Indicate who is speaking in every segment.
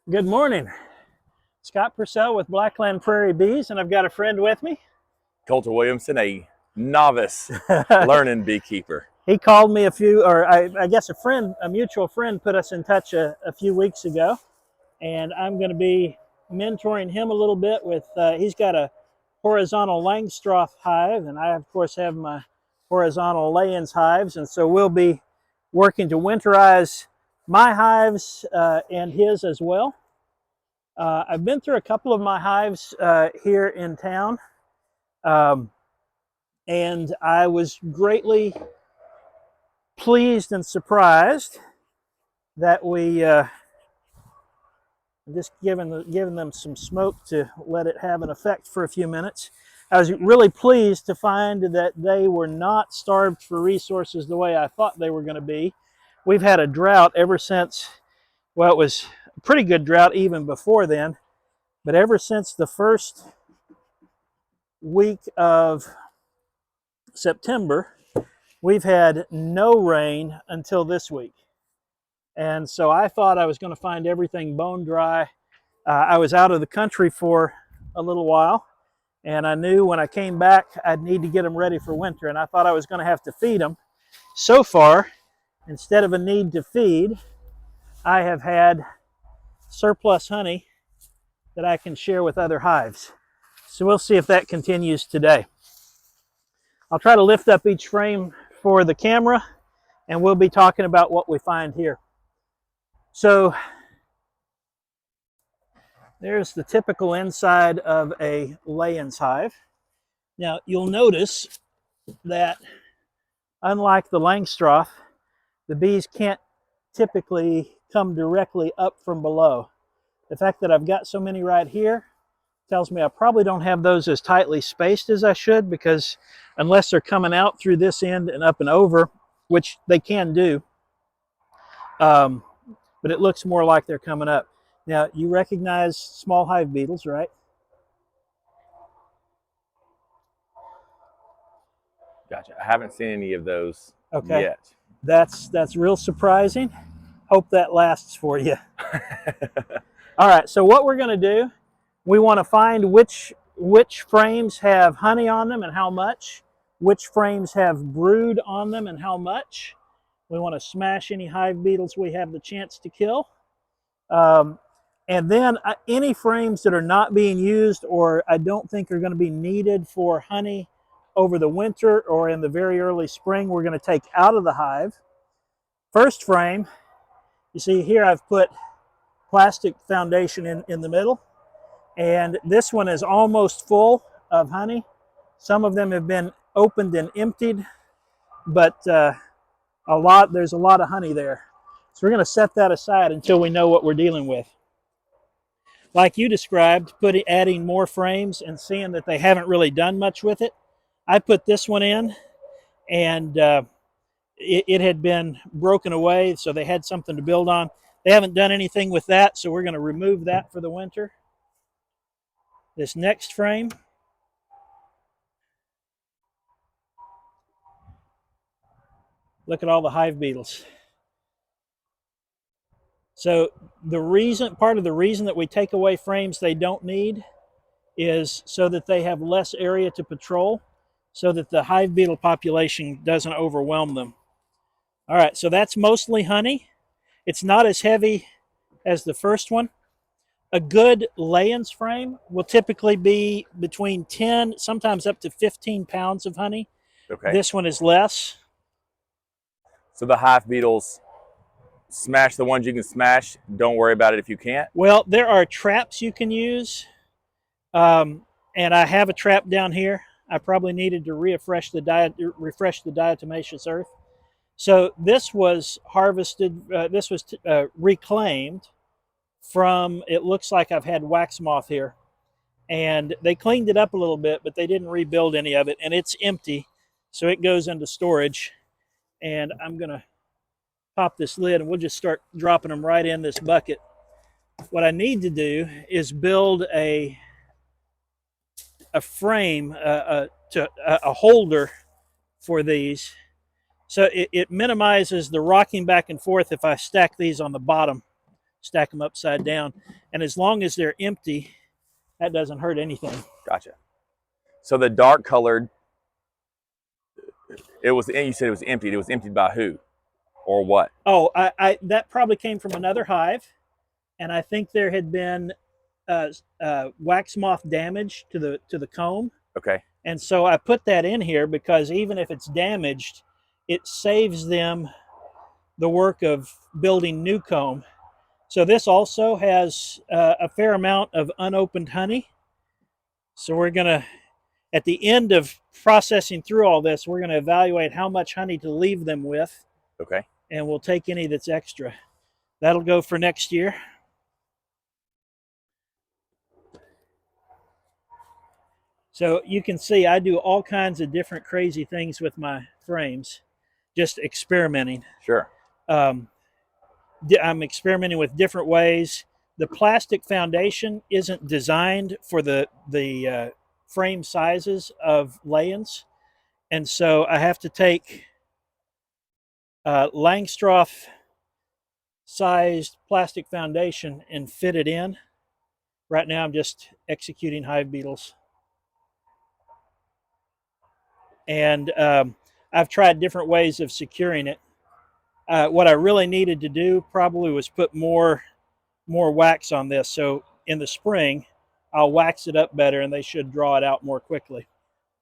Speaker 1: Good morning. Scott Purcell with Blackland Prairie Bees, and I've got a friend with me.
Speaker 2: Colter Williamson, a novice learning beekeeper.
Speaker 1: He called me I guess a mutual friend put us in touch a few weeks ago, and I'm going to be mentoring him a little bit with, he's got a horizontal Langstroth hive, and I, of course, have my horizontal Layens hives, and so we'll be working to winterize my hives and his as well. I've been through a couple of my hives here in town, and I was greatly pleased and surprised that we just given them some smoke to let it have an effect for a few minutes. I was really pleased to find that they were not starved for resources the way I thought they were going to be. We've had a drought ever since, well, it was a pretty good drought even before then, but ever since the first week of September, we've had no rain until this week. And so I thought I was going to find everything bone dry. I was out of the country for a little while, and I knew when I came back I'd need to get them ready for winter, and I thought I was going to have to feed them. So far, instead of a need to feed, I have had surplus honey that I can share with other hives. So we'll see if that continues today. I'll try to lift up each frame for the camera, and we'll be talking about what we find here. So there's the typical inside of a Layens hive. Now you'll notice that unlike the Langstroth, the bees can't typically come directly up from below. The fact that I've got so many right here tells me I probably don't have those as tightly spaced as I should, because unless they're coming out through this end and up and over, which they can do, but it looks more like they're coming up. Now, you recognize small hive beetles, right?
Speaker 2: Gotcha. I haven't seen any of those yet.
Speaker 1: That's real surprising. Hope that lasts for you. All right, so what we're going to do, we want to find which frames have honey on them and how much, which frames have brood on them and how much. We want to smash any hive beetles we have the chance to kill. And then any frames that are not being used or I don't think are going to be needed for honey over the winter or in the very early spring, we're going to take out of the hive. First frame, you see here I've put plastic foundation in the middle, and this one is almost full of honey. Some of them have been opened and emptied, but there's a lot of honey there. So we're going to set that aside until we know what we're dealing with. Like you described, adding more frames and seeing that they haven't really done much with it. I put this one in, and it had been broken away, so they had something to build on. They haven't done anything with that, so we're going to remove that for the winter. This next frame, look at all the hive beetles. So part of the reason that we take away frames they don't need is so that they have less area to patrol, so that the hive beetle population doesn't overwhelm them. All right, so that's mostly honey. It's not as heavy as the first one. A good Layens frame will typically be between 10, sometimes up to 15 pounds of honey.
Speaker 2: Okay.
Speaker 1: This one is less.
Speaker 2: So the hive beetles, smash the ones you can smash. Don't worry about it if you can't.
Speaker 1: Well, there are traps you can use, and I have a trap down here. I probably needed to refresh the diatomaceous earth. So this was harvested. This was reclaimed from. It looks like I've had wax moth here, and they cleaned it up a little bit, but they didn't rebuild any of it, and it's empty, so it goes into storage. And I'm gonna pop this lid, and we'll just start dropping them right in this bucket. What I need to do is build a frame, a holder for these, so it minimizes the rocking back and forth if I stack these on the bottom. stack them upside down. And as long as they're empty, that doesn't hurt anything.
Speaker 2: Gotcha. So the dark colored, you said it was emptied. It was emptied by who or what?
Speaker 1: Oh, that probably came from another hive, and I think there had been wax moth damage to the comb.
Speaker 2: Okay.
Speaker 1: And so I put that in here because even if it's damaged, it saves them the work of building new comb. So this also has a fair amount of unopened honey. So we're going to, at the end of processing through all this, we're going to evaluate how much honey to leave them with.
Speaker 2: Okay.
Speaker 1: And we'll take any that's extra. That'll go for next year. So you can see I do all kinds of different crazy things with my frames, just experimenting.
Speaker 2: Sure.
Speaker 1: I'm experimenting with different ways. The plastic foundation isn't designed for the frame sizes of lay-ins, and so I have to take Langstroth sized plastic foundation and fit it in. Right now I'm just executing hive beetles. And I've tried different ways of securing it. What I really needed to do probably was put more wax on this. So in the spring, I'll wax it up better and they should draw it out more quickly.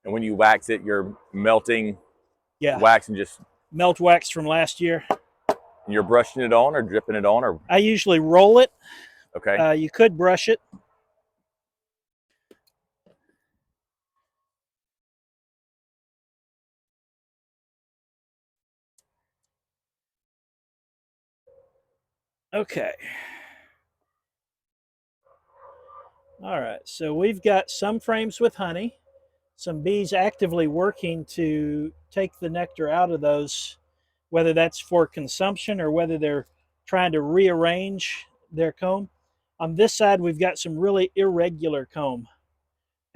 Speaker 2: And when you wax it, you're melting wax and just...
Speaker 1: Melt wax from last year.
Speaker 2: And you're brushing it on or dripping it on? Or
Speaker 1: I usually roll it.
Speaker 2: Okay.
Speaker 1: You could brush it. Okay. All right, so we've got some frames with honey, some bees actively working to take the nectar out of those, whether that's for consumption or whether they're trying to rearrange their comb. On this side, we've got some really irregular comb.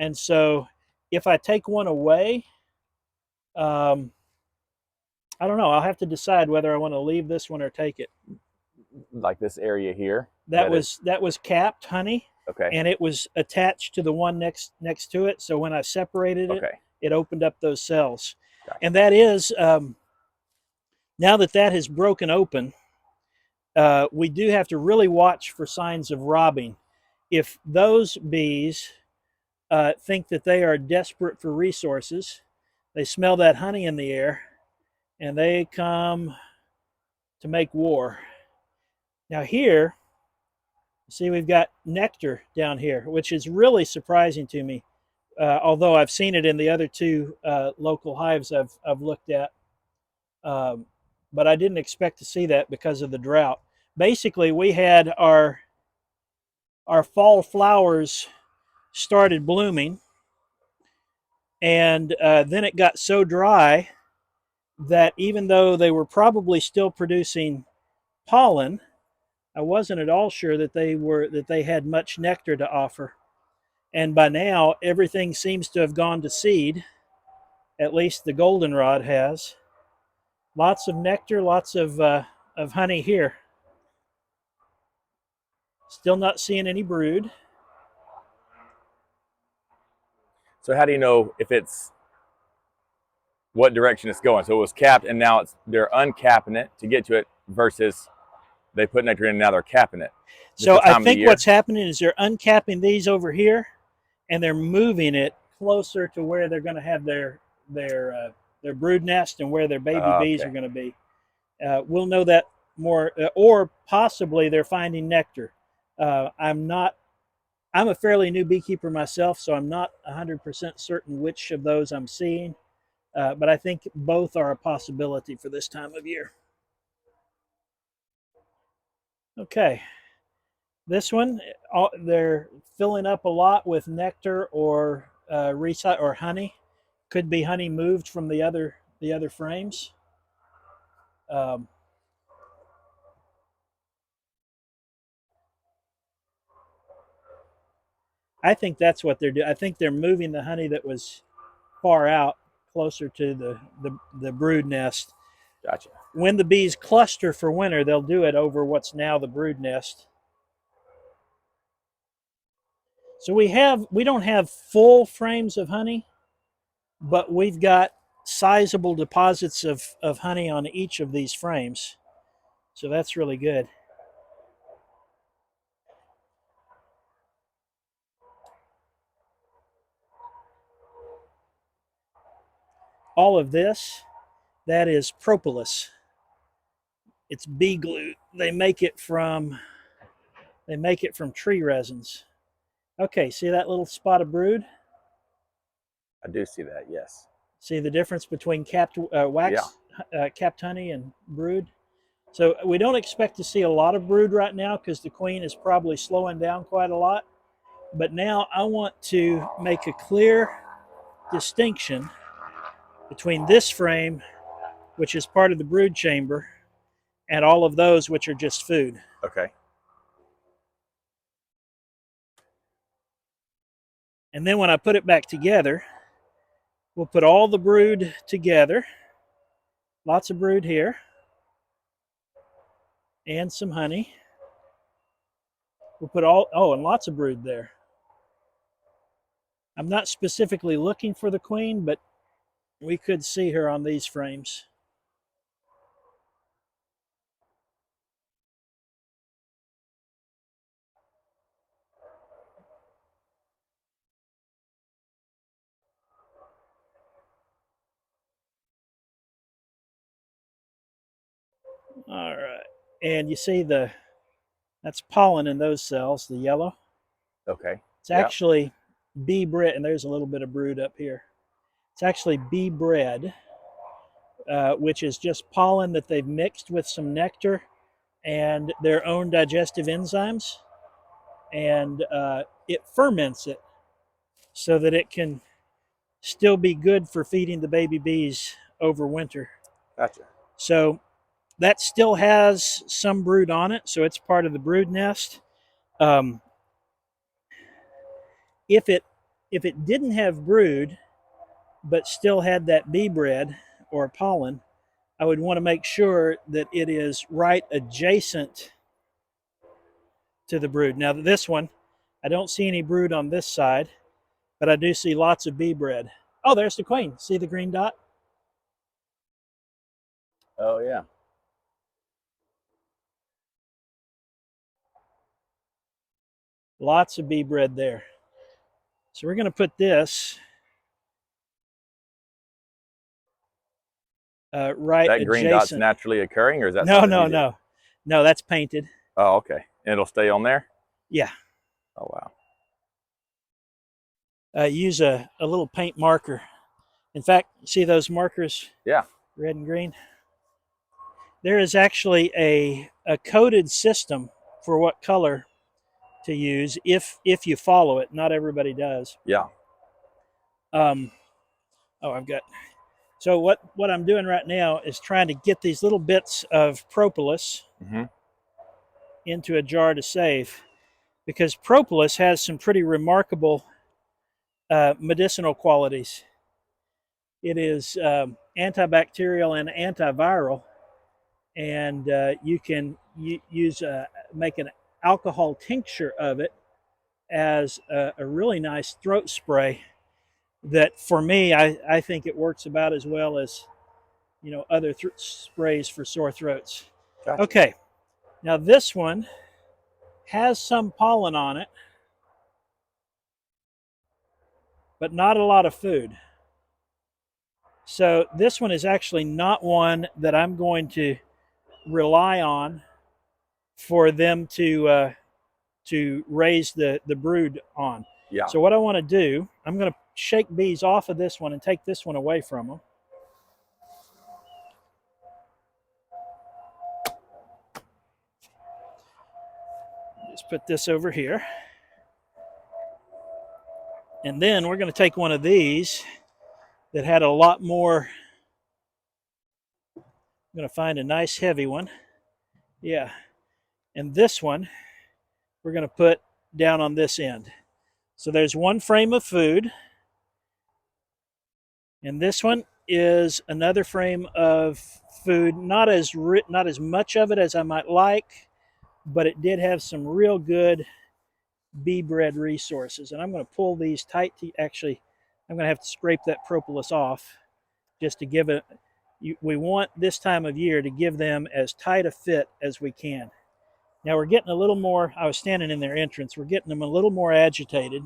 Speaker 1: And so if I take one away, I don't know, I'll have to decide whether I want to leave this one or take it.
Speaker 2: Like this area here?
Speaker 1: That was capped honey.
Speaker 2: Okay.
Speaker 1: And it was attached to the one next to it. So when I separated it, it opened up those cells.
Speaker 2: Gotcha.
Speaker 1: And that is, now that has broken open, we do have to really watch for signs of robbing. If those bees think that they are desperate for resources, they smell that honey in the air, and they come to make war. Now here, see, we've got nectar down here, which is really surprising to me, although I've seen it in the other two local hives I've looked at. But I didn't expect to see that because of the drought. Basically, we had our fall flowers started blooming, and then it got so dry that even though they were probably still producing pollen, I wasn't at all sure that they had much nectar to offer. And by now, everything seems to have gone to seed. At least the goldenrod has. Lots of nectar, lots of honey here. Still not seeing any brood.
Speaker 2: So how do you know if it's what direction it's going? So it was capped, and now they're uncapping it to get to it, versus they put nectar in and now they're capping it.
Speaker 1: So I think what's happening is they're uncapping these over here, and they're moving it closer to where they're going to have their brood nest and where their baby bees are going to be. We'll know that more, or possibly they're finding nectar. I'm a fairly new beekeeper myself, so I'm not 100% certain which of those I'm seeing, but I think both are a possibility for this time of year. Okay, this one, they're filling up a lot with nectar or honey. Could be honey moved from the other frames. I think that's what they're doing. I think they're moving the honey that was far out closer to the brood nest.
Speaker 2: Gotcha.
Speaker 1: When the bees cluster for winter, they'll do it over what's now the brood nest. So we don't have full frames of honey, but we've got sizable deposits of honey on each of these frames. So that's really good. All of this, that is propolis. It's bee glue. They make it from tree resins. Okay, see that little spot of brood?
Speaker 2: I do see that, yes.
Speaker 1: See the difference between capped wax, capped honey and brood? So we don't expect to see a lot of brood right now because the queen is probably slowing down quite a lot. But now I want to make a clear distinction between this frame, which is part of the brood chamber, and all of those which are just food.
Speaker 2: Okay.
Speaker 1: And then when I put it back together, we'll put all the brood together. Lots of brood here. And some honey. We'll put and lots of brood there. I'm not specifically looking for the queen, but we could see her on these frames. All right. And you see that's pollen in those cells, the yellow.
Speaker 2: Okay.
Speaker 1: It's actually bee bread, and there's a little bit of brood up here. It's actually bee bread, which is just pollen that they've mixed with some nectar and their own digestive enzymes. And it ferments it so that it can still be good for feeding the baby bees over winter.
Speaker 2: Gotcha.
Speaker 1: So that still has some brood on it, so it's part of the brood nest. If it didn't have brood, but still had that bee bread or pollen, I would want to make sure that it is right adjacent to the brood. Now this one, I don't see any brood on this side, but I do see lots of bee bread. Oh, there's the queen. See the green dot?
Speaker 2: Oh, yeah.
Speaker 1: Lots of bee bread there. So we're going to put this right adjacent.
Speaker 2: That green dot's naturally occurring, or is that
Speaker 1: No, that's painted.
Speaker 2: Oh, okay. And it'll stay on there?
Speaker 1: Yeah.
Speaker 2: Oh, wow.
Speaker 1: Use a little paint marker. In fact, see those markers?
Speaker 2: Yeah.
Speaker 1: Red and green. There is actually a coded system for what color to use if you follow it. Not everybody does.
Speaker 2: Yeah.
Speaker 1: So what I'm doing right now is trying to get these little bits of propolis into a jar to save, because propolis has some pretty remarkable medicinal qualities. It is antibacterial and antiviral, and you can make an alcohol tincture of it as a really nice throat spray that, for me, I think it works about as well as other sprays for sore throats.
Speaker 2: Gotcha.
Speaker 1: Okay, now this one has some pollen on it, but not a lot of food. So this one is actually not one that I'm going to rely on for them to raise the brood on.
Speaker 2: Yeah.
Speaker 1: So what I want to do, I'm going to shake bees off of this one and take this one away from them. Just put this over here. And then we're going to take one of these that had a lot more. I'm going to find a nice heavy one. Yeah. And this one we're going to put down on this end. So there's one frame of food. And this one is another frame of food. Not as much of it as I might like, but it did have some real good bee bread resources. And I'm going to pull these tight. Actually, I'm going to have to scrape that propolis off just to give it. We want this time of year to give them as tight a fit as we can. Now we're getting a little more, I was standing in their entrance, we're getting them a little more agitated.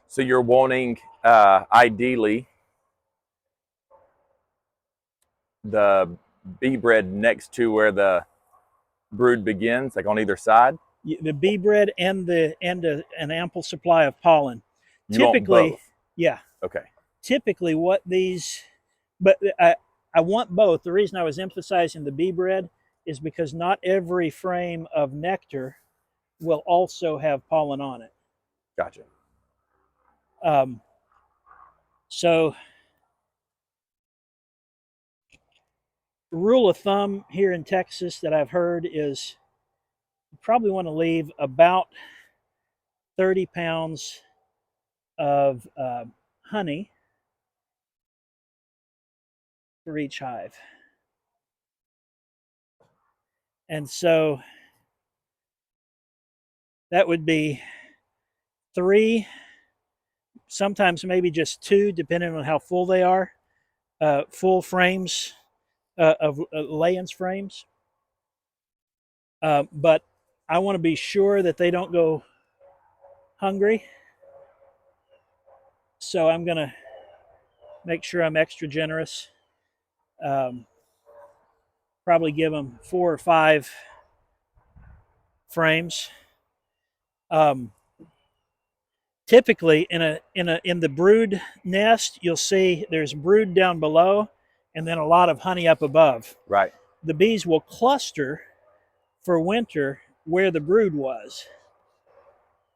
Speaker 2: So you're wanting, ideally, the bee bread next to where the brood begins, like on either side?
Speaker 1: The bee bread and an ample supply of pollen.
Speaker 2: You want both?
Speaker 1: Yeah.
Speaker 2: Okay.
Speaker 1: Typically what these, but I want both. The reason I was emphasizing the bee bread is because not every frame of nectar will also have pollen on it.
Speaker 2: Gotcha.
Speaker 1: So rule of thumb here in Texas that I've heard is you probably want to leave about 30 pounds of honey for each hive. And so that would be 3, sometimes maybe just 2, depending on how full they are, full frames of lay-ins frames. But I want to be sure that they don't go hungry. So I'm going to make sure I'm extra generous. Probably give them 4 or 5 frames. Typically in the brood nest, you'll see there's brood down below and then a lot of honey up above.
Speaker 2: Right.
Speaker 1: The bees will cluster for winter where the brood was.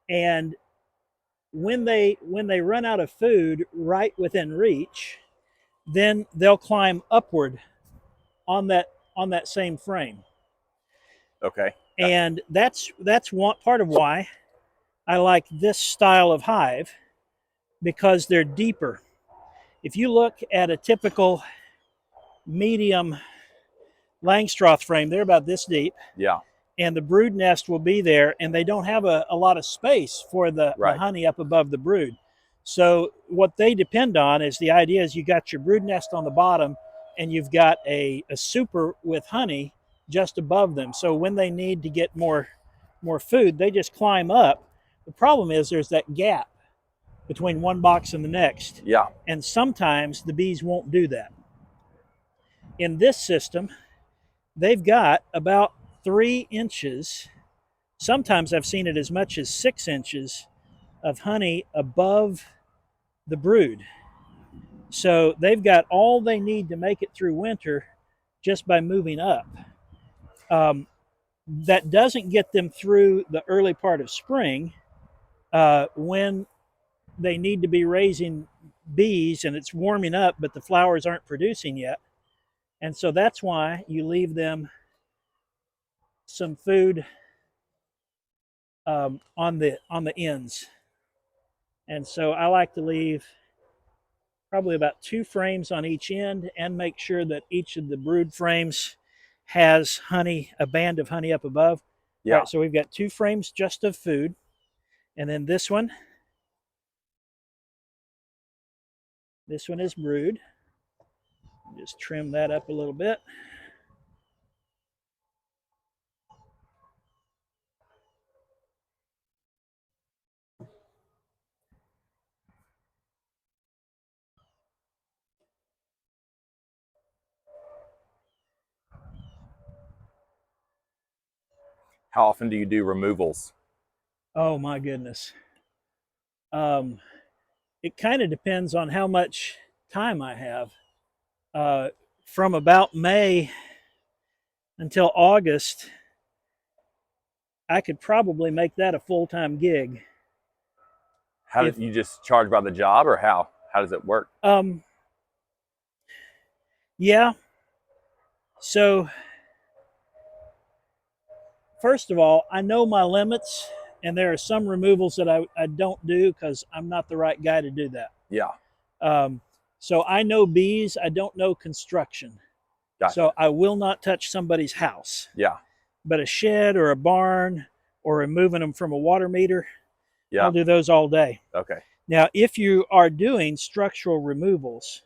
Speaker 1: And when they run out of food right within reach, then they'll climb upward on that same frame.
Speaker 2: Okay.
Speaker 1: And that's one part of why I like this style of hive, because they're deeper. If you look at a typical medium Langstroth frame, they're about this deep.
Speaker 2: Yeah.
Speaker 1: And the brood nest will be there, and they don't have a lot of space for the honey up above the brood. So what they depend on is the idea is you got your brood nest on the bottom, and you've got a super with honey just above them. So when they need to get more food, they just climb up. The problem is there's that gap between one box and the next.
Speaker 2: Yeah.
Speaker 1: And sometimes the bees won't do that. In this system, they've got about 3 inches, sometimes I've seen it as much as 6 inches of honey above the brood. So they've got all they need to make it through winter just by moving up. That doesn't get them through the early part of spring when they need to be raising bees and it's warming up, but the flowers aren't producing yet. And so that's why you leave them some food on the ends. And so I like to leave probably about 2 frames on each end and make sure that each of the brood frames has honey, a band of honey up above.
Speaker 2: Yeah.
Speaker 1: All right, so we've got 2 frames just of food. And then this one is brood. Just trim that up a little bit.
Speaker 2: How often do you do removals?
Speaker 1: Oh my goodness. It kind of depends on how much time I have. From about May until August, I could probably make that a full-time gig.
Speaker 2: How do you just charge by the job, or how does it work?
Speaker 1: Yeah. So first of all, I know my limits, and there are some removals that I don't do because I'm not the right guy to do that.
Speaker 2: Yeah.
Speaker 1: So I know bees, I don't know construction.
Speaker 2: Gotcha.
Speaker 1: So I will not touch somebody's house.
Speaker 2: Yeah.
Speaker 1: But a shed or a barn or removing them from a water meter,
Speaker 2: Yeah.
Speaker 1: I'll do those all day.
Speaker 2: Okay.
Speaker 1: Now, if you are doing structural removals,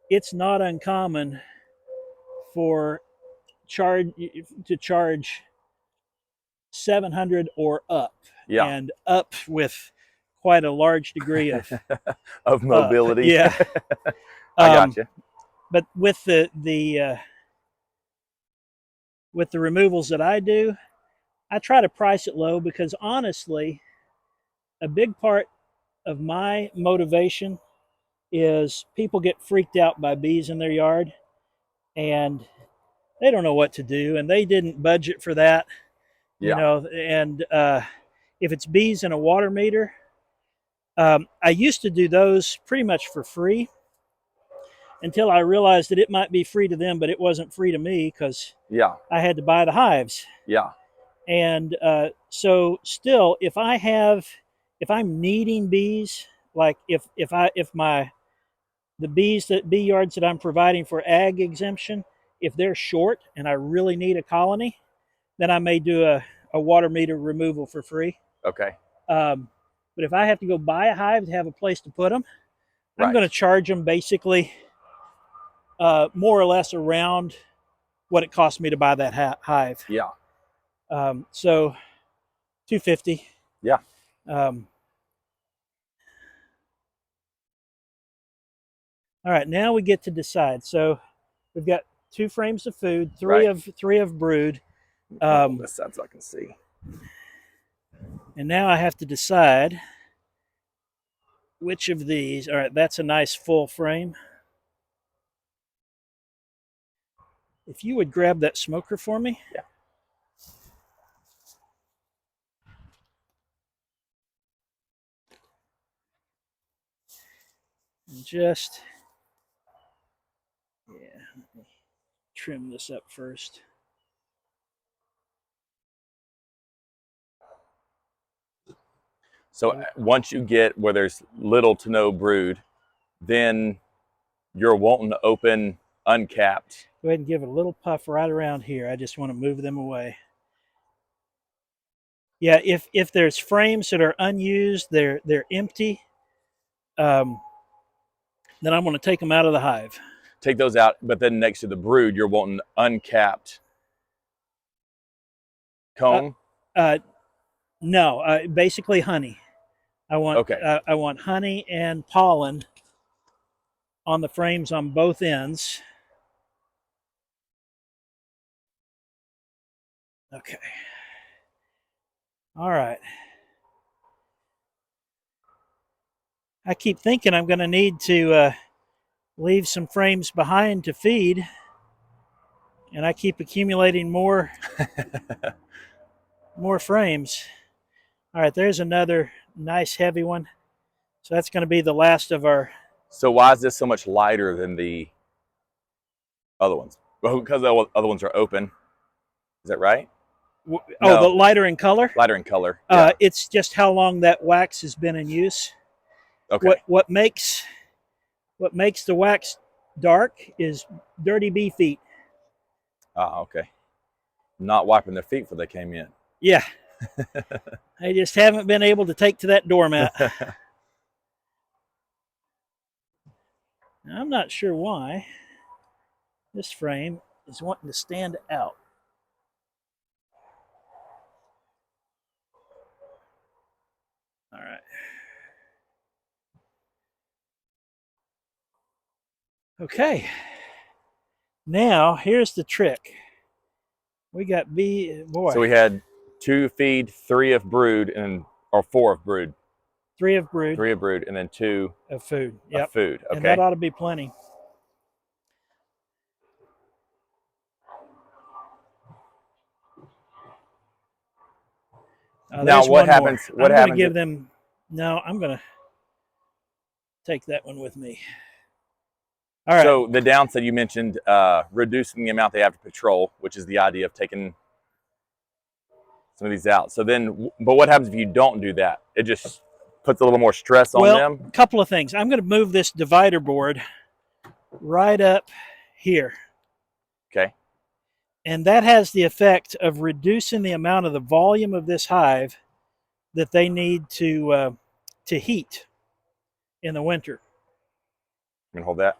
Speaker 1: it's not uncommon for to charge 700 or up,
Speaker 2: Yeah.
Speaker 1: and up with quite a large degree of
Speaker 2: of mobility.
Speaker 1: Yeah.
Speaker 2: I got you.
Speaker 1: But with the removals that I do, I try to price it low because honestly, a big part of my motivation is people get freaked out by bees in their yard and they don't know what to do and they didn't budget for that,
Speaker 2: Yeah.
Speaker 1: you know, and if it's bees in a water meter, I used to do those pretty much for free until I realized that it might be free to them, but it wasn't free to me because
Speaker 2: Yeah.
Speaker 1: I had to buy the hives.
Speaker 2: Yeah.
Speaker 1: And so still, if I'm needing bees, like if the bee yards that I'm providing for ag exemption, if they're short and I really need a colony, then I may do a water meter removal for free.
Speaker 2: Okay.
Speaker 1: But if I have to go buy a hive to have a place to put them, I'm
Speaker 2: Right.
Speaker 1: going to charge them basically more or less around what it cost me to buy that hive.
Speaker 2: Yeah.
Speaker 1: So $250.
Speaker 2: Yeah.
Speaker 1: All right, now we get to decide. So we've got 2 frames of food,
Speaker 2: Right.
Speaker 1: three of brood.
Speaker 2: This side so I can see.
Speaker 1: And now I have to decide which of these. All right, that's a nice full frame. If you would grab that smoker for me.
Speaker 2: Yeah.
Speaker 1: And just, yeah, let me trim this up first.
Speaker 2: So once you get where there's little to no brood, then you're wanting to open uncapped.
Speaker 1: Go ahead and give it a little puff right around here. I just want to move them away. Yeah, if there's frames that are unused, they're empty, then I'm going to take them out of the hive.
Speaker 2: Take those out, but then next to the brood, you're wanting uncapped comb?
Speaker 1: No, basically honey. I want
Speaker 2: Okay.
Speaker 1: I want honey and pollen on the frames on both ends. Okay. All right. I keep thinking I'm going to need to leave some frames behind to feed, and I keep accumulating more frames. All right, there's another nice heavy one. So that's going to be the last of our.
Speaker 2: So why is this so much lighter than the other ones? Well, because the other ones are open. Is that right?
Speaker 1: Oh,
Speaker 2: No.
Speaker 1: the lighter in color?
Speaker 2: Lighter in color. Yeah.
Speaker 1: It's just how long that wax has been in use.
Speaker 2: Okay.
Speaker 1: What makes the wax dark is dirty bee feet.
Speaker 2: Ah, okay. Not wiping their feet before they came in.
Speaker 1: Yeah. I just haven't been able to take to that doormat. Now, I'm not sure why this frame is wanting to stand out. All right. Okay. Now, here's the trick. We got boy.
Speaker 2: So we had 2 feed, 3 of brood, or 4 of brood.
Speaker 1: 3 of brood.
Speaker 2: 3 of brood, and then 2
Speaker 1: of food. Yep.
Speaker 2: of food. Okay.
Speaker 1: And that ought to be plenty.
Speaker 2: Now, what happens? What
Speaker 1: I'm
Speaker 2: happens?
Speaker 1: Going to give them. No, I'm going to take that one with me. All right.
Speaker 2: So the downside you mentioned, reducing the amount they have to patrol, which is the idea of taking some of these out. So then, but what happens if you don't do that? It just puts a little more stress on them?
Speaker 1: A couple of things. I'm going to move this divider board right up here.
Speaker 2: Okay.
Speaker 1: And that has the effect of reducing the amount of the volume of this hive that they need to heat in the winter.
Speaker 2: I'm gonna hold that.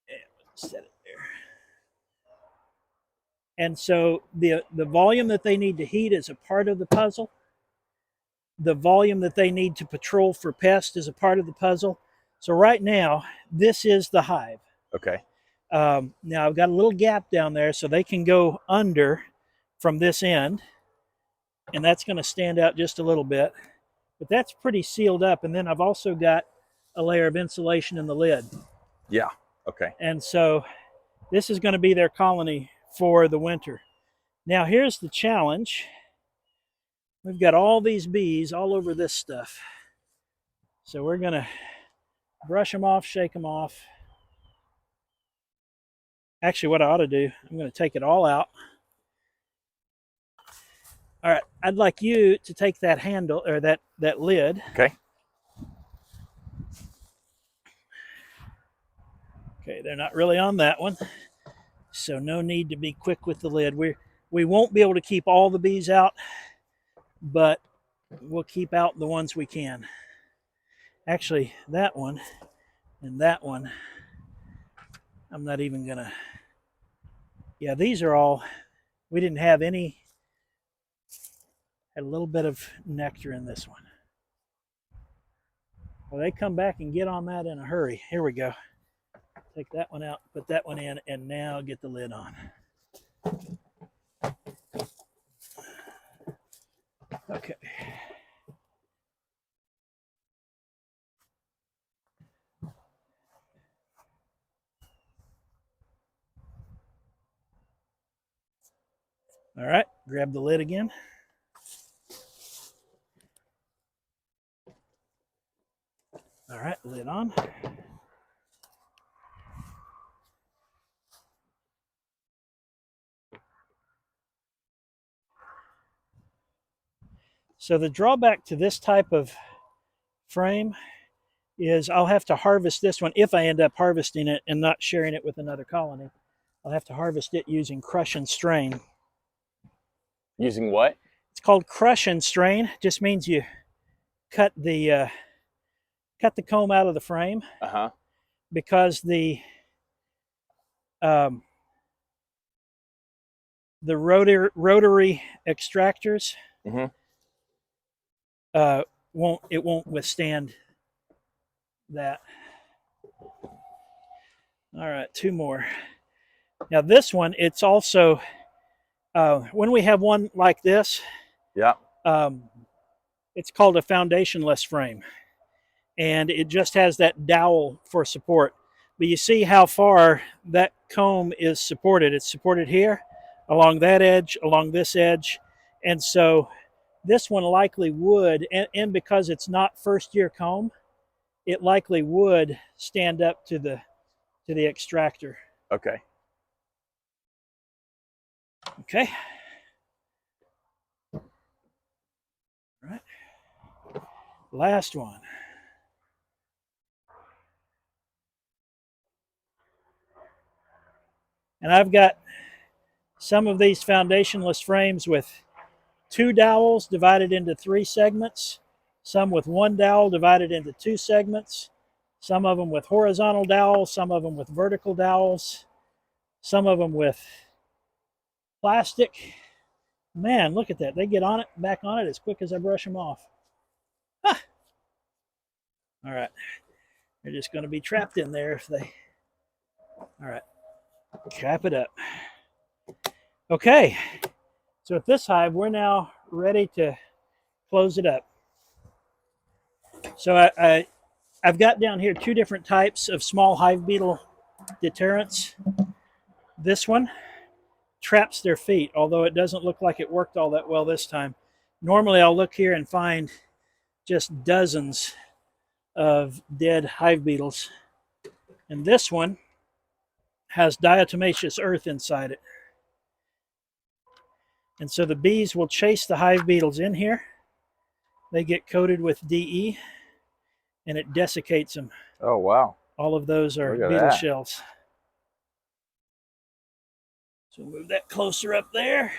Speaker 1: And set it there. And so the volume that they need to heat is a part of the puzzle. The volume that they need to patrol for pests is a part of the puzzle. So right now, this is the hive.
Speaker 2: Okay.
Speaker 1: Now I've got a little gap down there so they can go under from this end, and that's going to stand out just a little bit. But that's pretty sealed up, and then I've also got a layer of insulation in the lid.
Speaker 2: Yeah. Okay.
Speaker 1: And so this is going to be their colony for the winter. Now here's the challenge. We've got all these bees all over this stuff. So we're going to brush them off, shake them off. Actually, what I ought to do, I'm going to take it all out. All right, I'd like you to take that handle, or that lid.
Speaker 2: Okay.
Speaker 1: Okay, they're not really on that one, so no need to be quick with the lid. We won't be able to keep all the bees out, but we'll keep out the ones we can. Actually, that one and that one, I'm not even gonna, yeah, these are all, we didn't have any, had a little bit of nectar in this one. Well, they come back and get on that in a hurry. Here we go. Take that one out, put that one in, and now get the lid on. Okay. All right, grab the lid again. All right, lid on. So the drawback to this type of frame is I'll have to harvest this one if I end up harvesting it and not sharing it with another colony. I'll have to harvest it using crush and strain.
Speaker 2: Using what?
Speaker 1: It's called crush and strain. Just means you cut the comb out of the frame. Because the rotary extractors won't withstand that. All right, two more. Now this one, it's also when we have one like this,
Speaker 2: yeah,
Speaker 1: it's called a foundationless frame, and it just has that dowel for support. But you see how far that comb is supported. It's supported here, along that edge, along this edge. And so this one likely would, and because it's not first year comb, it likely would stand up to the extractor.
Speaker 2: Okay.
Speaker 1: Okay. All right. Last one. And I've got some of these foundationless frames with 2 dowels divided into 3 segments, some with 1 dowel divided into 2 segments, some of them with horizontal dowels, some of them with vertical dowels, some of them with plastic. Man, look at that. They get on it, back on it as quick as I brush them off. Ah. All right. They're just going to be trapped in there if they... All right. Cap it up. Okay. So at this hive, we're now ready to close it up. So I've got down here 2 different types of small hive beetle deterrents. This one traps their feet, although it doesn't look like it worked all that well this time. Normally I'll look here and find just dozens of dead hive beetles. And this one has diatomaceous earth inside it. And so the bees will chase the hive beetles in here. They get coated with DE, and it desiccates them.
Speaker 2: Oh, wow.
Speaker 1: All of those are beetle shells. So we'll move that closer up there.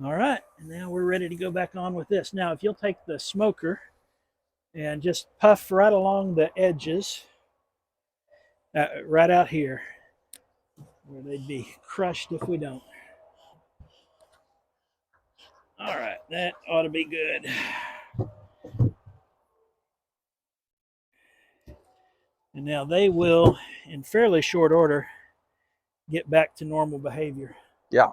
Speaker 1: All right, and now we're ready to go back on with this. Now, if you'll take the smoker and just puff right along the edges, right out here, where they'd be crushed if we don't. All right, that ought to be good. And now they will, in fairly short order, get back to normal behavior.
Speaker 2: Yeah.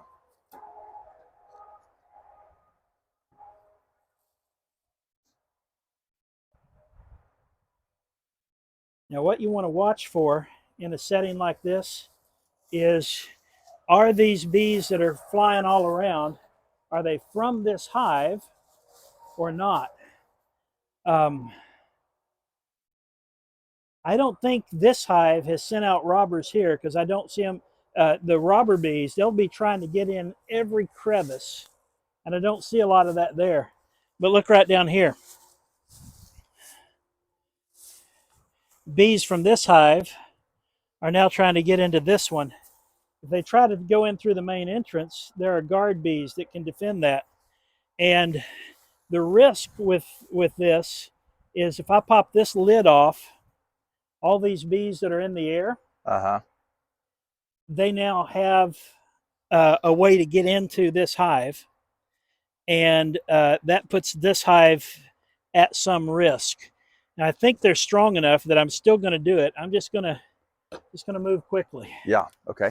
Speaker 1: Now, what you want to watch for in a setting like this is, are these bees that are flying all around, are they from this hive or not? I don't think this hive has sent out robbers here because I don't see them. The robber bees, they'll be trying to get in every crevice, and I don't see a lot of that there. But look right down here. Bees from this hive are now trying to get into this one. If they try to go in through the main entrance, there are guard bees that can defend that. And the risk with this is if I pop this lid off, all these bees that are in the air, they now have a way to get into this hive, and that puts this hive at some risk. Now, I think they're strong enough that I'm still going to do it. I'm just going to move quickly.
Speaker 2: Yeah. Okay.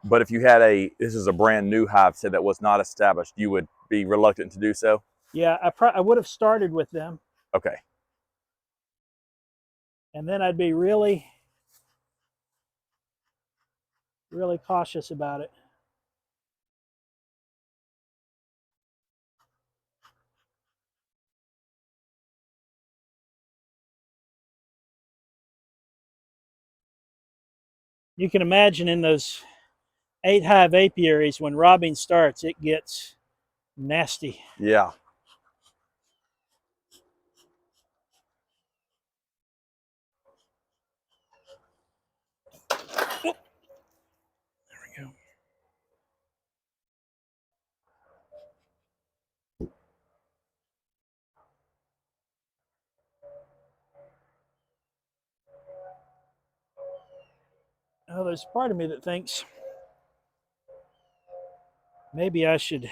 Speaker 2: But if you had this is a brand new hive, say that was not established, you would be reluctant to do so?
Speaker 1: Yeah, I would have started with them.
Speaker 2: Okay.
Speaker 1: And then I'd be really, really cautious about it. You can imagine in those 8 hive apiaries, when robbing starts, it gets nasty.
Speaker 2: Yeah.
Speaker 1: There we go. Oh, there's part of me that thinks maybe I should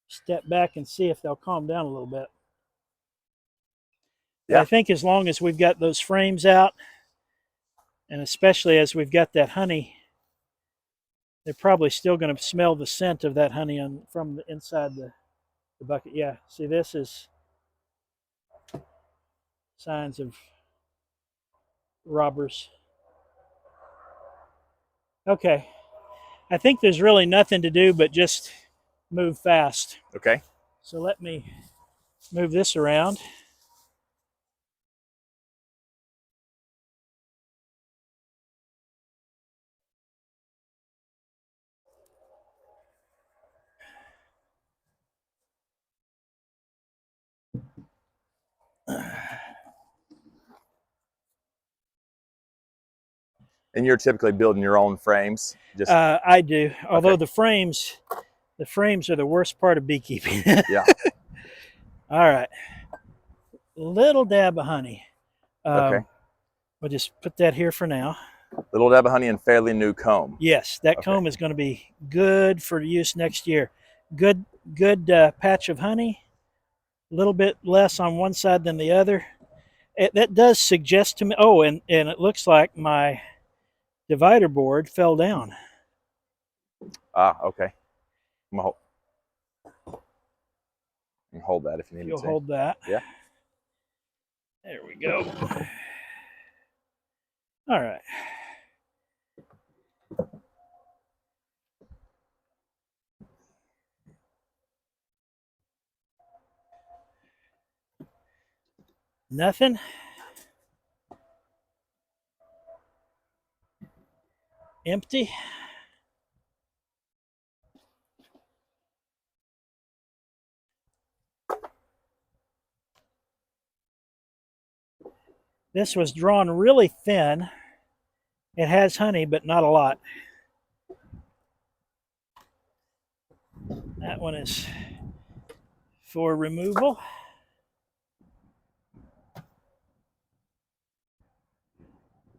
Speaker 1: step back and see if they'll calm down a little bit. But
Speaker 2: Yeah.
Speaker 1: I think as long as we've got those frames out, and especially as we've got that honey, they're probably still going to smell the scent of that honey from the inside the bucket. Yeah, see, this is signs of robbers. Okay, I think there's really nothing to do but just move fast.
Speaker 2: Okay.
Speaker 1: So let me move this around.
Speaker 2: And you're typically building your own frames? Just
Speaker 1: I do, although
Speaker 2: okay.
Speaker 1: the frames are the worst part of beekeeping.
Speaker 2: Yeah.
Speaker 1: All right, little dab of honey.
Speaker 2: Okay.
Speaker 1: We'll just put that here for now.
Speaker 2: Little dab of honey and fairly new comb.
Speaker 1: Yes, that
Speaker 2: Okay.
Speaker 1: comb is going to be good for use next year. Good patch of honey. A little bit less on one side than the other. That does suggest to me. Oh, and it looks like my divider board fell down.
Speaker 2: Ah, okay. I'm gonna hold that if you need me to.
Speaker 1: You'll hold that.
Speaker 2: Yeah.
Speaker 1: There we go. All right. Nothing. Empty. This was drawn really thin. It has honey, but not a lot. That one is for removal.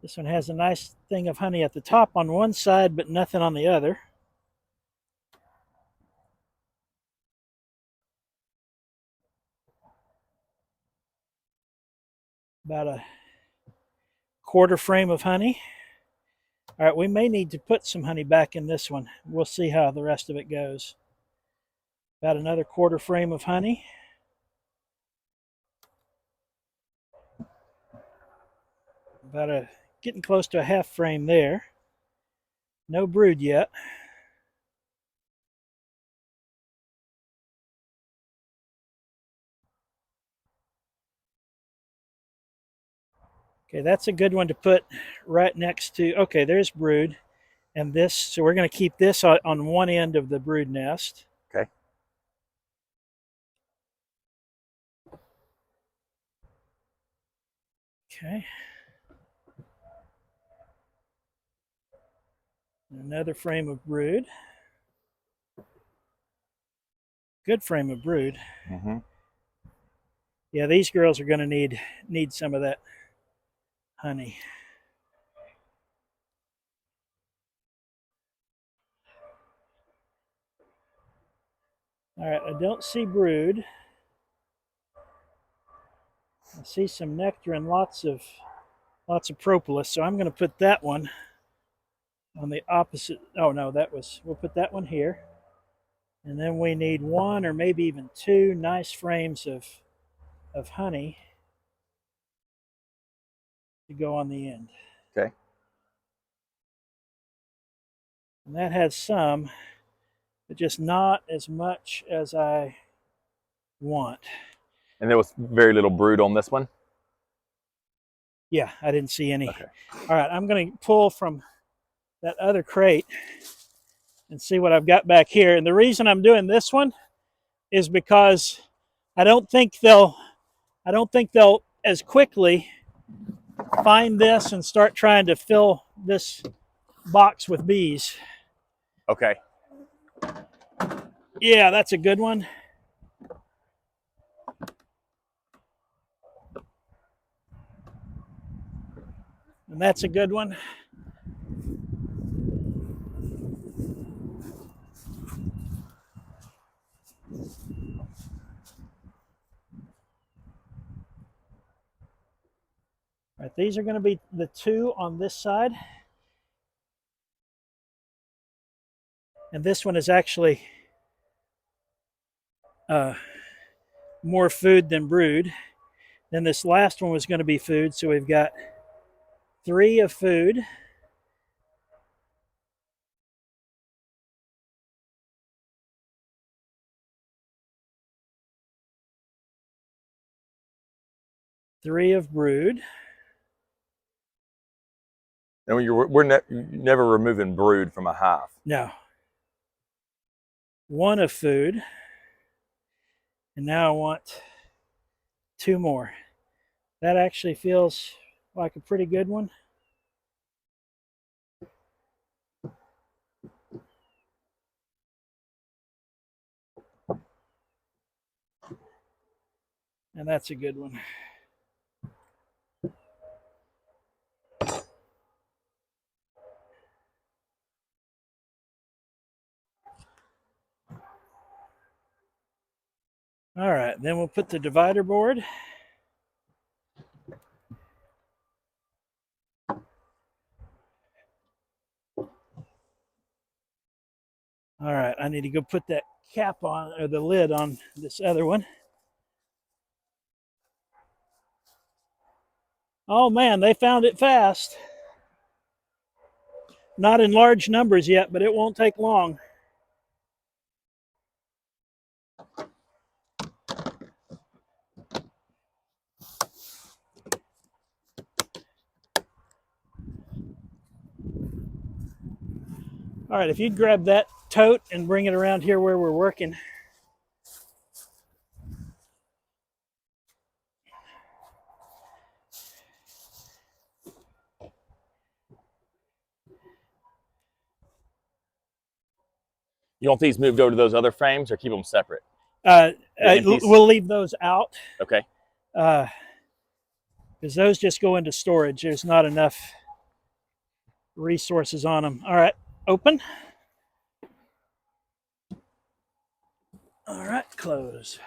Speaker 1: This one has a nice thing of honey at the top on one side, but nothing on the other. About a quarter frame of honey. All right, we may need to put some honey back in this one. We'll see how the rest of it goes. About another quarter frame of honey. Getting close to a half frame there. No brood yet. Okay, that's a good one to put right next to, okay, there's brood. And this, so we're going to keep this on one end of the brood nest.
Speaker 2: Okay.
Speaker 1: Okay. Another frame of brood. Good frame of brood.
Speaker 2: Mm-hmm.
Speaker 1: Yeah, these girls are going to need some of that honey. All right, I don't see brood. I see some nectar and lots of propolis, so I'm going to put that one on the opposite. Oh no, we'll put that one here. And then we need one or maybe even two nice frames of honey to go on the end.
Speaker 2: Okay.
Speaker 1: And that has some, but just not as much as I want.
Speaker 2: And there was very little brood on this one?
Speaker 1: Yeah, I didn't see any.
Speaker 2: Okay.
Speaker 1: All right, I'm going to pull from that other crate and see what I've got back here. And the reason I'm doing this one is because I don't think they'll as quickly find this and start trying to fill this box with bees.
Speaker 2: Okay.
Speaker 1: Yeah, that's a good one. And that's a good one. All right, these are going to be the two on this side. And this one is actually more food than brood. Then this last one was going to be food, so we've got 3 of food. Three of brood.
Speaker 2: And we're never removing brood from a hive.
Speaker 1: No. 1 of food. And now I want 2 more. That actually feels like a pretty good one. And that's a good one. All right, then we'll put the divider board. All right, I need to go put that cap on, or the lid on this other one. Oh man, they found it fast. Not in large numbers yet, but it won't take long. All right, if you'd grab that tote and bring it around here where we're working.
Speaker 2: You want these moved over to those other frames or keep them separate?
Speaker 1: We'll leave those out.
Speaker 2: Okay.
Speaker 1: Because those just go into storage. There's not enough resources on them. All right, open. All right, close.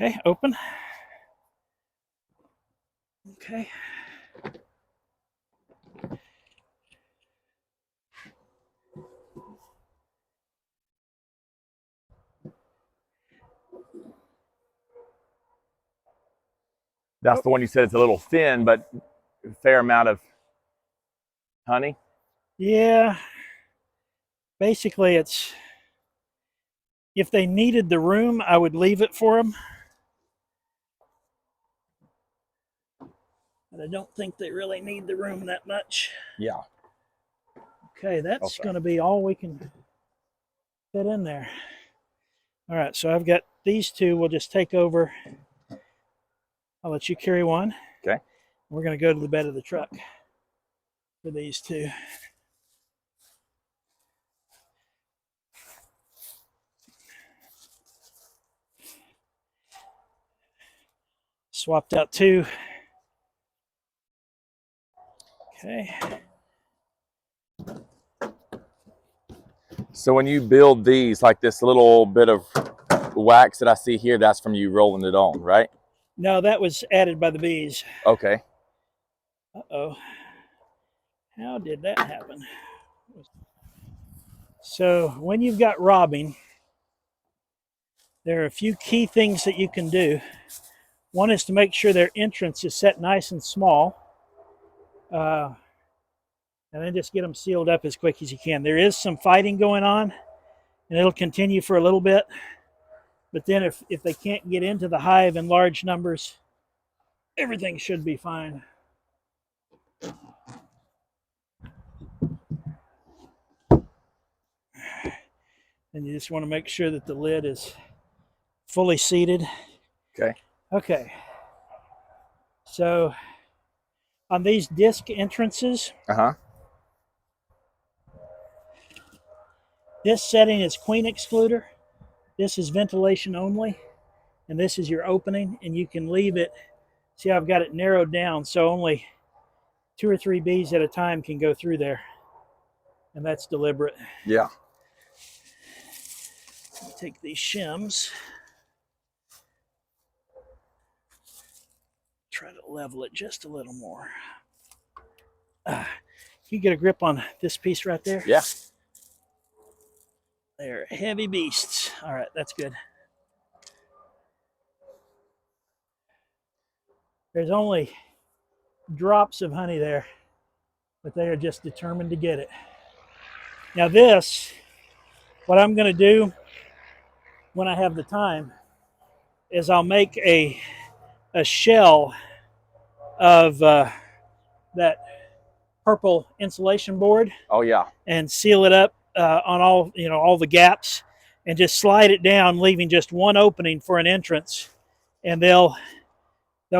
Speaker 1: Okay, open. Okay.
Speaker 2: That's the one you said it's a little thin, but a fair amount of honey.
Speaker 1: Yeah. Basically, it's if they needed the room, I would leave it for them. But I don't think they really need the room that much.
Speaker 2: Yeah.
Speaker 1: Okay, that's going to be all we can fit in there. All right, so I've got these two. We'll just take over. I'll let you carry one.
Speaker 2: Okay.
Speaker 1: We're going to go to the bed of the truck for these two. Swapped out two. Okay.
Speaker 2: So when you build these, like this little bit of wax that I see here, that's from you rolling it on, right?
Speaker 1: No, that was added by the bees.
Speaker 2: Okay.
Speaker 1: Uh-oh. How did that happen? So when you've got robbing, there are a few key things that you can do. One is to make sure their entrance is set nice and small. And then just get them sealed up as quick as you can. There is some fighting going on, and it'll continue for a little bit. But then if they can't get into the hive in large numbers, everything should be fine. And you just want to make sure that the lid is fully seated.
Speaker 2: Okay.
Speaker 1: Okay. So on these disc entrances, this setting is queen excluder. This is ventilation only. And this is your opening, and you can leave it. See how I've got it narrowed down so only 2 or 3 bees at a time can go through there. And that's deliberate.
Speaker 2: Yeah.
Speaker 1: Take these shims. Try to level it just a little more. You get a grip on this piece right there?
Speaker 2: Yeah.
Speaker 1: They're heavy beasts. All right, that's good. There's only drops of honey there, but they are just determined to get it. Now this, what I'm going to do when I have the time, is I'll make a shell of that purple insulation board.
Speaker 2: Oh yeah. And
Speaker 1: seal it up on all the gaps, and just slide it down, leaving just one opening for an entrance, and they'll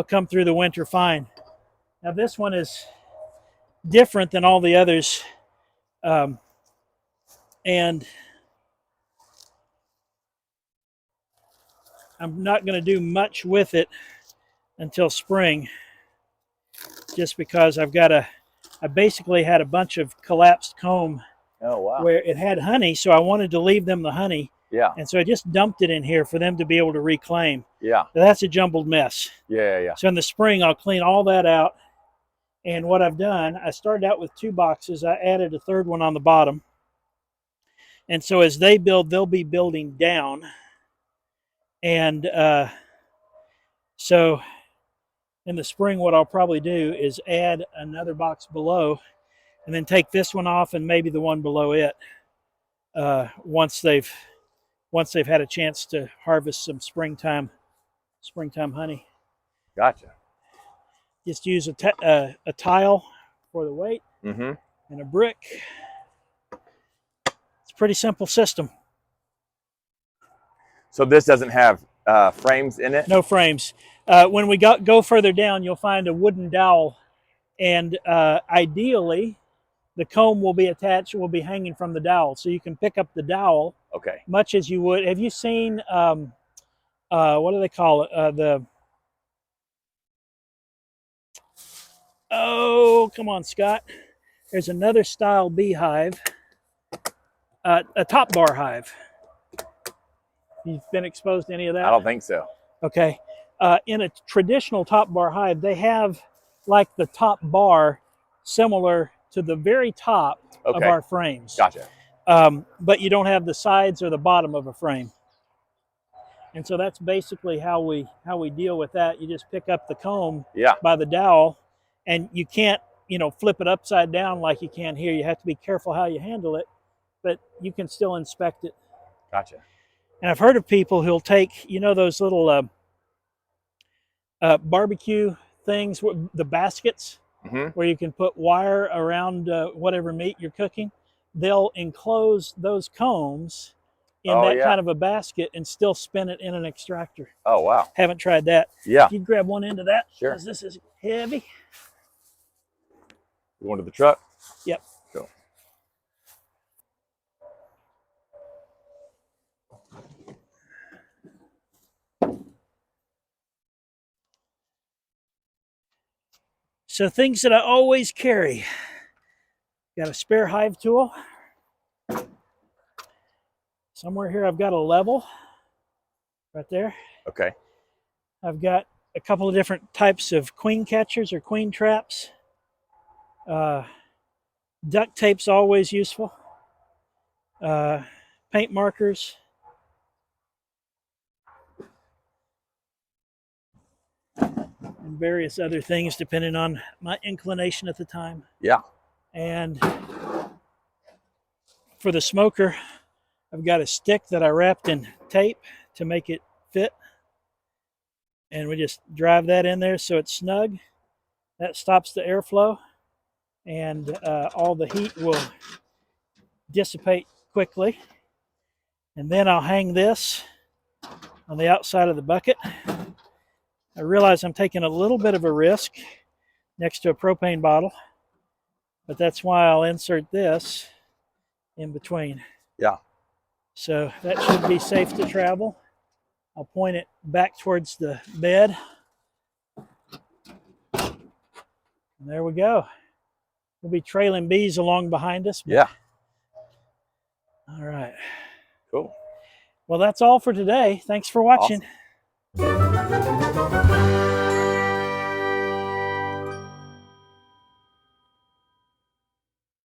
Speaker 1: come through the winter fine. Now this one is different than all the others, and I'm not going to do much with it until spring, just because I basically had a bunch of collapsed comb.
Speaker 2: Oh wow.
Speaker 1: Where it had honey, so I wanted to leave them the honey.
Speaker 2: Yeah.
Speaker 1: And so I just dumped it in here for them to be able to reclaim.
Speaker 2: Yeah.
Speaker 1: So that's a jumbled mess.
Speaker 2: Yeah.
Speaker 1: So in the spring, I'll clean all that out. And what I've done, I started out with 2 boxes. I added a third one on the bottom. And so as they build, they'll be building down. And so in the spring, what I'll probably do is add another box below, and then take this one off and maybe the one below it once they've had a chance to harvest some springtime honey.
Speaker 2: Gotcha.
Speaker 1: Just use a tile for the weight,
Speaker 2: Mm-hmm.
Speaker 1: and a brick. Let's pretty simple system.
Speaker 2: So this doesn't have frames in it?
Speaker 1: No frames. When we go further down, you'll find a wooden dowel, and ideally, the comb will be attached, will be hanging from the dowel, so you can pick up the dowel.
Speaker 2: Okay.
Speaker 1: Much as you would. Have you seen what do they call it? Oh, come on, Scott. There's another style beehive, a top bar hive. You've been exposed to any of that?
Speaker 2: I don't think so.
Speaker 1: Okay. In a traditional top bar hive, they have like the top bar similar to the very top of our frames.
Speaker 2: Gotcha.
Speaker 1: But you don't have the sides or the bottom of a frame. And so that's basically how we deal with that. You just pick up the comb by the dowel, and you can't, flip it upside down like you can here. You have to be careful how you handle it, but you can still inspect it.
Speaker 2: Gotcha.
Speaker 1: And I've heard of people who'll take, those little barbecue things, the baskets, where you can put wire around whatever meat you're cooking. They'll enclose those combs in that kind of a basket and still spin it in an extractor.
Speaker 2: Oh, wow.
Speaker 1: Haven't tried that.
Speaker 2: Yeah.
Speaker 1: If you grab one end of that,
Speaker 2: sure.
Speaker 1: because this is heavy.
Speaker 2: You going to the truck?
Speaker 1: Yep.
Speaker 2: Cool.
Speaker 1: So things that I always carry. Got a spare hive tool. Somewhere here I've got a level right there.
Speaker 2: Okay.
Speaker 1: I've got a couple of different types of queen catchers or queen traps. Duct tape's always useful. Paint markers. And various other things depending on my inclination at the time.
Speaker 2: Yeah.
Speaker 1: And for the smoker, I've got a stick that I wrapped in tape to make it fit. And we just drive that in there so it's snug. That stops the airflow, and all the heat will dissipate quickly. And then I'll hang this on the outside of the bucket. I realize I'm taking a little bit of a risk next to a propane bottle, but that's why I'll insert this in between.
Speaker 2: Yeah.
Speaker 1: So that should be safe to travel. I'll point it back towards the bed. And there we go. We'll be trailing bees along behind us.
Speaker 2: Yeah.
Speaker 1: All right.
Speaker 2: Cool.
Speaker 1: Well, that's all for today. Thanks for watching.
Speaker 2: Awesome.